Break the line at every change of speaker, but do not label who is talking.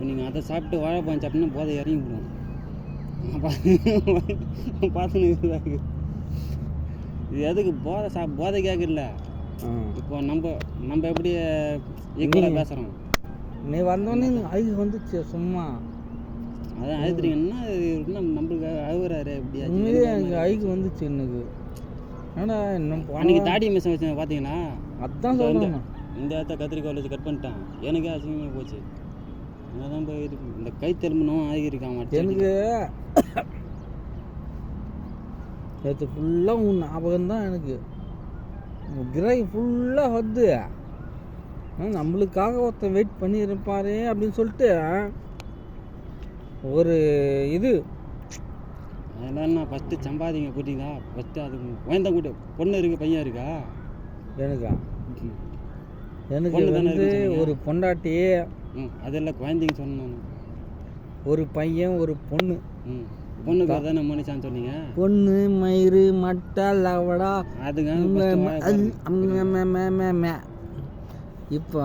இப்போ நீங்கள் அதை சாப்பிட்டு வாழைப்பழம் சாப்பிட்டீங்கன்னா போதை இறங்கி விடும். பார்த்துன்னு இது எதுக்கு போதை கேட்கல. இப்போ நம்ம எப்படி ஈக்குவலாக பேசுகிறோம்.
நீ வந்தோடனே ஐக்கு வந்துச்சு சும்மா.
அதான் அழுத்துறீங்கன்னா நம்மளுக்கு அழுகுறாரு எப்படியா
எனக்கு ஐக்கு வந்துச்சு எனக்கு. ஏன்னா இன்னும்
அன்றைக்கி தாடி மிஷன் வச்சு பார்த்தீங்கன்னா
அதான் சொல்கிறேன்.
இந்த இடத்த கத்திரிக்காய் வச்சு கட் பண்ணிட்டான். எனக்கே அசிங்கமாக போச்சு. அதான் போய் இந்த கை திரும்பணும் ஆகியிருக்கான்.
எனக்கு நேற்று ஃபுல்லாக உன் ஞாபகம் தான். எனக்கு கிராக்கி ஃபுல்லாக வந்து நம்மளுக்காக ஒருத்தர் வெயிட் பண்ணியிருப்பாரு அப்படின்னு சொல்லிட்டு ஒரு இது.
அதெல்லாம் ஃபஸ்ட்டு சம்பாதிங்க கூட்டிங்களா? ஃபஸ்ட்டு அது குழந்தை கூட்டு பொண்ணு இருக்குது பையன் இருக்கா?
எனக்கு வந்து ஒரு பொண்டாட்டி.
அதெல்லாம் குழந்தைங்க சொன்னேன்.
ஒரு பையன் ஒரு பொண்ணு.
பொண்ணுக்கு அதானே மனுஷான்னு சொன்னீங்க.
பொண்ணு மயிறு மட்டை லவடா
அதுங்க
இப்போ